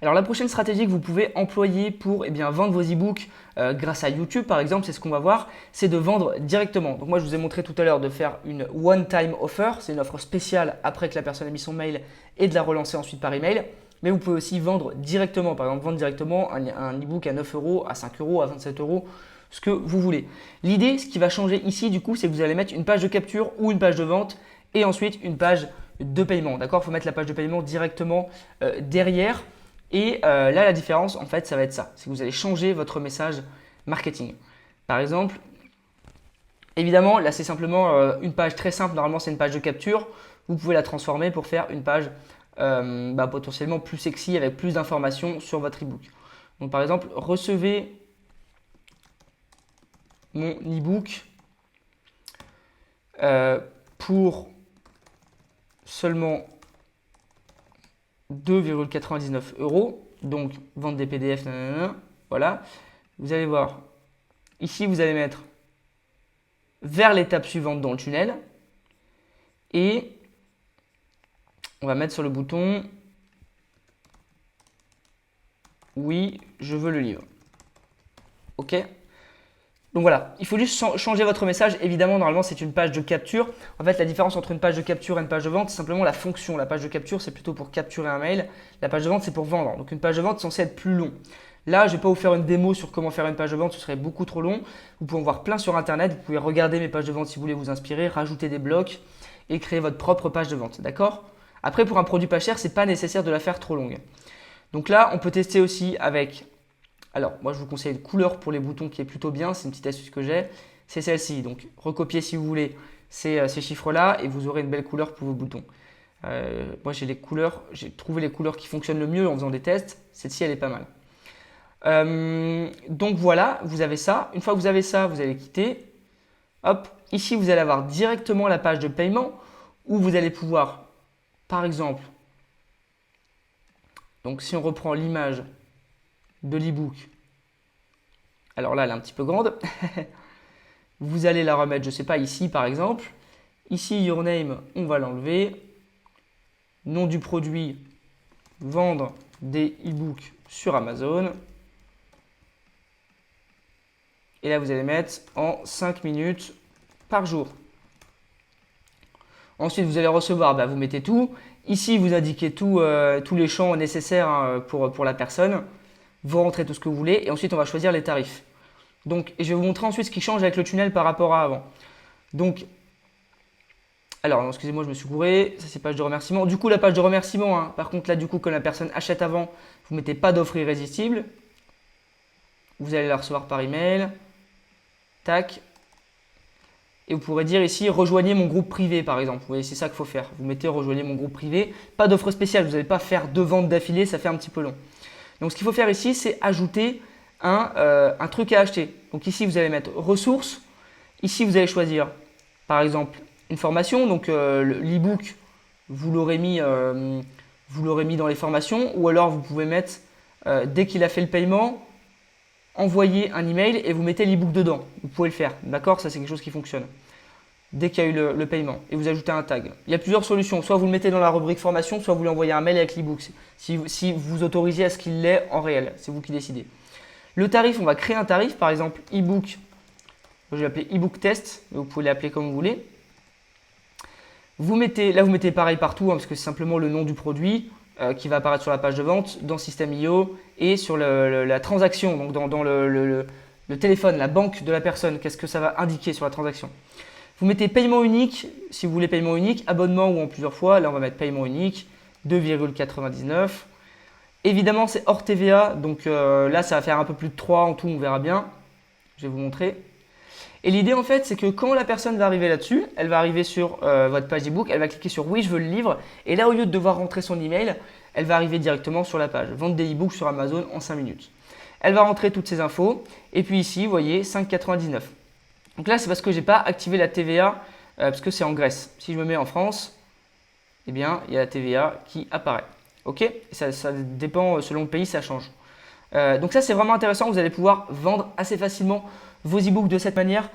Alors la prochaine stratégie que vous pouvez employer pour vendre vos e-books grâce à YouTube par exemple, c'est ce qu'on va voir, c'est de vendre directement. Donc moi je vous ai montré tout à l'heure de faire une one-time offer, c'est une offre spéciale après que la personne a mis son mail et de la relancer ensuite par email. Mais vous pouvez aussi vendre directement, par exemple vendre directement un e-book à 9 euros, à 5 euros, à 27 euros, ce que vous voulez. L'idée, ce qui va changer ici du coup, c'est que vous allez mettre une page de capture ou une page de vente et ensuite une page de paiement. D'accord, il faut mettre la page de paiement directement derrière. Et là, la différence, en fait, ça va être ça. C'est que vous allez changer votre message marketing. Par exemple, évidemment, là, c'est simplement une page très simple. Normalement, c'est une page de capture. Vous pouvez la transformer pour faire une page potentiellement plus sexy avec plus d'informations sur votre e-book. Donc, par exemple, recevez mon e-book pour seulement 2,99 euros. Donc, vente des PDF, nanana, voilà. Vous allez voir, ici, vous allez mettre vers l'étape suivante dans le tunnel. Et on va mettre sur le bouton « Oui, je veux le livre ». OK ? Donc voilà, il faut juste changer votre message. Évidemment, normalement, c'est une page de capture. En fait, la différence entre une page de capture et une page de vente, c'est simplement la fonction. La page de capture, c'est plutôt pour capturer un mail. La page de vente, c'est pour vendre. Donc une page de vente est censée être plus long. Là, je ne vais pas vous faire une démo sur comment faire une page de vente, ce serait beaucoup trop long. Vous pouvez en voir plein sur Internet. Vous pouvez regarder mes pages de vente si vous voulez vous inspirer, rajouter des blocs et créer votre propre page de vente. D'accord ? Après, pour un produit pas cher, ce n'est pas nécessaire de la faire trop longue. Donc là, on peut tester aussi avec… Alors, moi, je vous conseille une couleur pour les boutons qui est plutôt bien. C'est une petite astuce que j'ai. C'est celle-ci. Donc, recopiez si vous voulez ces chiffres-là et vous aurez une belle couleur pour vos boutons. Moi, j'ai trouvé les couleurs qui fonctionnent le mieux en faisant des tests. Celle-ci, elle est pas mal. Donc voilà, vous avez ça. Une fois que vous avez ça, vous allez quitter. Hop, ici, vous allez avoir directement la page de paiement où vous allez pouvoir, par exemple, donc si on reprend l'image de l'e-book, alors là, elle est un petit peu grande. Vous allez la remettre, je ne sais pas, ici par exemple. Ici, Your Name, on va l'enlever. Nom du produit, vendre des e-books sur Amazon. Et là, vous allez mettre en 5 minutes par jour. Ensuite, vous allez recevoir, vous mettez tout. Ici, vous indiquez tous les champs nécessaires pour la personne. Vous rentrez tout ce que vous voulez et ensuite, on va choisir les tarifs. Donc, et je vais vous montrer ensuite ce qui change avec le tunnel par rapport à avant. Donc, alors, excusez-moi, je me suis gouré. Ça, c'est page de remerciement. Du coup, la page de remerciement, par contre, là, du coup, quand la personne achète avant, vous ne mettez pas d'offre irrésistible. Vous allez la recevoir par email. Tac. Et vous pourrez dire ici, rejoignez mon groupe privé, par exemple. Vous voyez, c'est ça qu'il faut faire. Vous mettez rejoignez mon groupe privé. Pas d'offre spéciale. Vous n'allez pas faire 2 ventes d'affilée, ça fait un petit peu long. Donc, ce qu'il faut faire ici, c'est ajouter un truc à acheter. Donc ici, vous allez mettre ressources. Ici, vous allez choisir, par exemple, une formation. Donc l'e-book, vous l'aurez mis dans les formations. Ou alors, vous pouvez mettre, dès qu'il a fait le paiement, envoyer un email et vous mettez l'e-book dedans. Vous pouvez le faire. D'accord ? Ça, c'est quelque chose qui fonctionne. Dès qu'il y a eu le paiement. Et vous ajoutez un tag. Il y a plusieurs solutions. Soit vous le mettez dans la rubrique formation, soit vous lui envoyez un mail avec l'e-book. Si vous autorisez à ce qu'il l'ait en réel. C'est vous qui décidez. Le tarif, on va créer un tarif, par exemple e-book, je vais l'appeler e-book test, mais vous pouvez l'appeler comme vous voulez. Vous mettez pareil partout, parce que c'est simplement le nom du produit qui va apparaître sur la page de vente, dans System.io et sur la transaction, donc dans le téléphone, la banque de la personne, qu'est-ce que ça va indiquer sur la transaction. Vous mettez paiement unique, si vous voulez paiement unique, abonnement ou en plusieurs fois, là on va mettre paiement unique, 2,99 €. Évidemment, c'est hors TVA, donc là, ça va faire un peu plus de 3 en tout, on verra bien. Je vais vous montrer. Et l'idée, en fait, c'est que quand la personne va arriver là-dessus, elle va arriver sur votre page e-book, elle va cliquer sur « Oui, je veux le livre ». Et là, au lieu de devoir rentrer son email, elle va arriver directement sur la page « Vente des e-books sur Amazon en 5 minutes ». Elle va rentrer toutes ses infos. Et puis ici, vous voyez, 5,99 €. Donc là, c'est parce que je n'ai pas activé la TVA, parce que c'est en Grèce. Si je me mets en France, eh bien, il y a la TVA qui apparaît. Ok, ça dépend, selon le pays, ça change. Donc ça, c'est vraiment intéressant. Vous allez pouvoir vendre assez facilement vos e-books de cette manière.